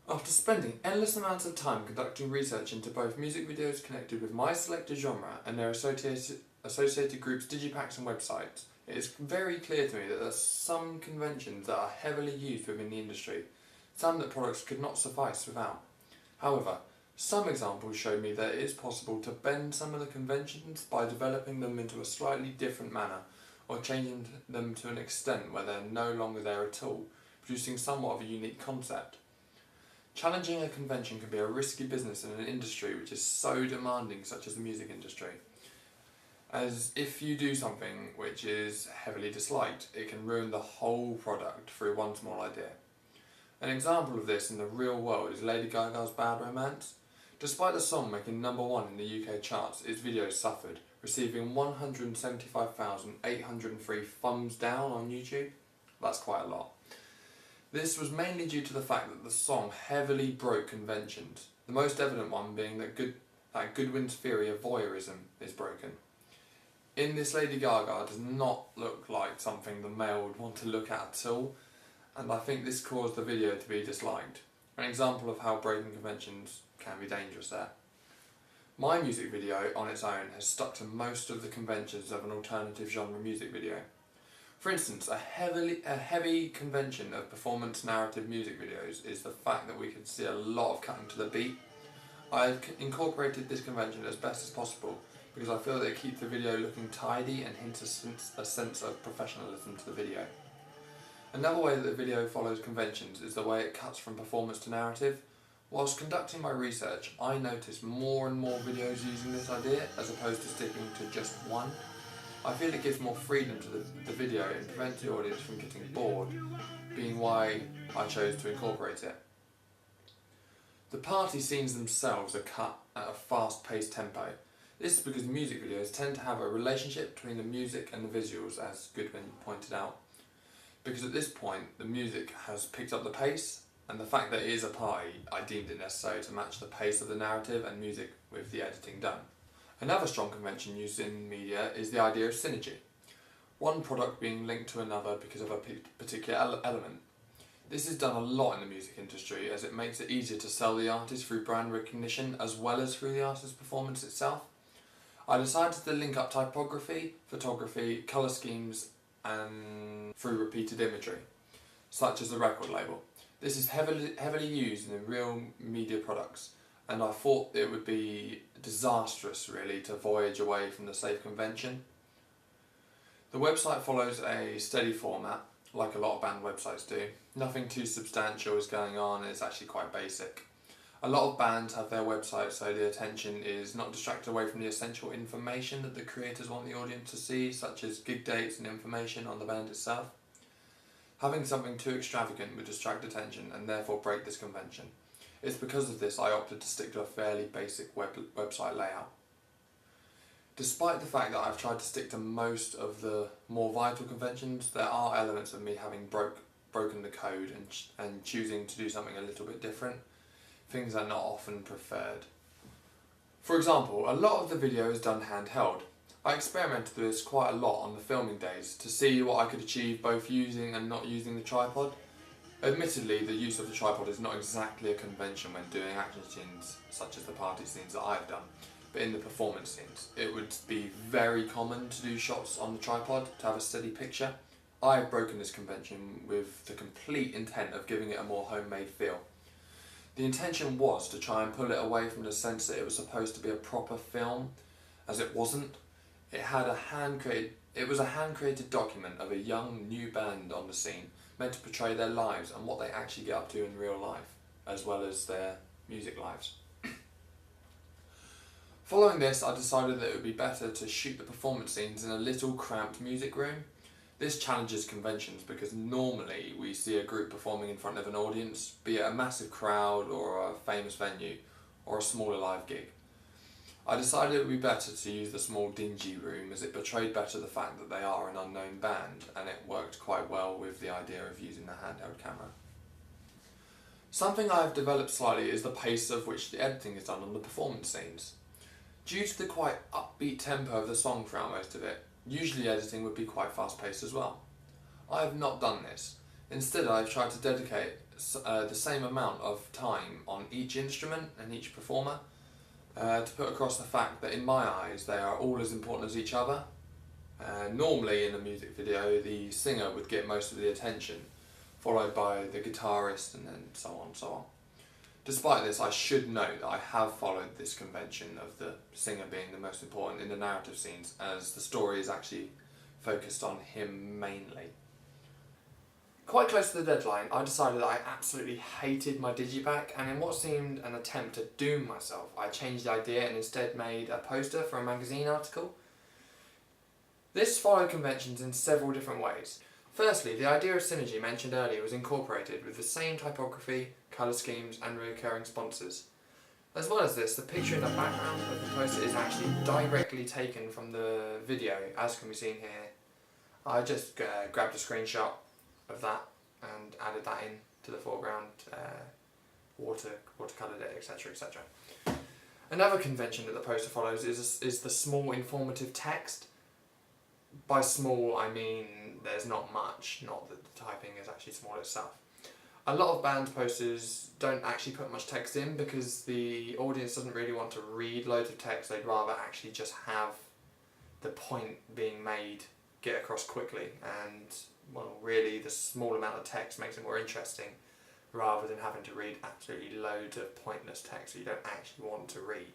After spending endless amounts of time conducting research into both music videos connected with my selected genre and their associated groups, digipacks and websites, it is very clear to me that there are some conventions that are heavily used within the industry, some that products could not suffice without. However, some examples show me that it is possible to bend some of the conventions by developing them into a slightly different manner or changing them to an extent where they are no longer there at all, producing somewhat of a unique concept. Challenging a convention can be a risky business in an industry which is so demanding, such as the music industry, as if you do something which is heavily disliked, it can ruin the whole product through one small idea. An example of this in the real world is Lady Gaga's Bad Romance. Despite the song making #1 in the UK charts, its video suffered, receiving 175,803 thumbs down on YouTube. That's quite a lot. This was mainly due to the fact that the song heavily broke conventions, the most evident one being that Goodwin's theory of voyeurism is broken. In this, Lady Gaga does not look like something the male would want to look at all, and I think this caused the video to be disliked. An example of how breaking conventions can be dangerous there. My music video on its own has stuck to most of the conventions of an alternative genre music video. For instance, a heavy convention of performance narrative music videos is the fact that we can see a lot of cutting to the beat. I've incorporated this convention as best as possible because I feel that it keeps the video looking tidy and hints a sense of professionalism to the video. Another way that the video follows conventions is the way it cuts from performance to narrative. Whilst conducting my research, I noticed more and more videos using this idea as opposed to sticking to just one. I feel it gives more freedom to the video and prevents the audience from getting bored, being why I chose to incorporate it. The party scenes themselves are cut at a fast-paced tempo. This is because music videos tend to have a relationship between the music and the visuals, as Goodwin pointed out. Because at this point, the music has picked up the pace, and the fact that it is a party, I deemed it necessary to match the pace of the narrative and music with the editing done. Another strong convention used in media is the idea of synergy, one product being linked to another because of a particular element. This is done a lot in the music industry as it makes it easier to sell the artist through brand recognition as well as through the artist's performance itself. I decided to link up typography, photography, colour schemes and through repeated imagery, such as the record label. This is heavily used in real media products, and I thought it would be disastrous really to voyage away from the safe convention. The website follows a steady format, like a lot of band websites do. Nothing too substantial is going on, it's actually quite basic. A lot of bands have their websites so the attention is not distracted away from the essential information that the creators want the audience to see, such as gig dates and information on the band itself. Having something too extravagant would distract attention and therefore break this convention. It's because of this I opted to stick to a fairly basic website layout. Despite the fact that I've tried to stick to most of the more vital conventions, there are elements of me having broken the code and choosing to do something a little bit different, things are not often preferred. For example, a lot of the video is done handheld. I experimented with this quite a lot on the filming days to see what I could achieve both using and not using the tripod. Admittedly, the use of the tripod is not exactly a convention when doing action scenes such as the party scenes that I've done, but in the performance scenes it would be very common to do shots on the tripod to have a steady picture. I have broken this convention with the complete intent of giving it a more homemade feel. The intention was to try and pull it away from the sense that it was supposed to be a proper film, as it wasn't. It was a hand-created document of a young, new band on the scene, meant to portray their lives and what they actually get up to in real life, as well as their music lives. Following this, I decided that it would be better to shoot the performance scenes in a little cramped music room. This challenges conventions because normally we see a group performing in front of an audience, be it a massive crowd or a famous venue, or a smaller live gig. I decided it would be better to use the small dingy room as it portrayed better the fact that they are an unknown band, and it worked quite well with the idea of using the handheld camera. Something I have developed slightly is the pace of which the editing is done on the performance scenes. Due to the quite upbeat tempo of the song throughout most of it, usually editing would be quite fast paced as well. I have not done this. Instead, I've tried to dedicate the same amount of time on each instrument and each performer to put across the fact that in my eyes they are all as important as each other. Normally in a music video the singer would get most of the attention, followed by the guitarist and then so on and so on. Despite this, I should note that I have followed this convention of the singer being the most important in the narrative scenes, as the story is actually focused on him mainly. Quite close to the deadline, I decided that I absolutely hated my digipack, and in what seemed an attempt to doom myself, I changed the idea and instead made a poster for a magazine article. This followed conventions in several different ways. Firstly, the idea of synergy mentioned earlier was incorporated with the same typography, colour schemes and recurring sponsors. As well as this, the picture in the background of the poster is actually directly taken from the video, as can be seen here. I just grabbed a screenshot of that and added that in to the foreground, watercoloured it, etc, etc. Another convention that the poster follows is the small informative text. By small I mean there's not much, not that the typing is actually small itself. A lot of band posters don't actually put much text in because the audience doesn't really want to read loads of text, they'd rather actually just have the point being made get across quickly, and well, really the small amount of text makes it more interesting rather than having to read absolutely loads of pointless text that you don't actually want to read.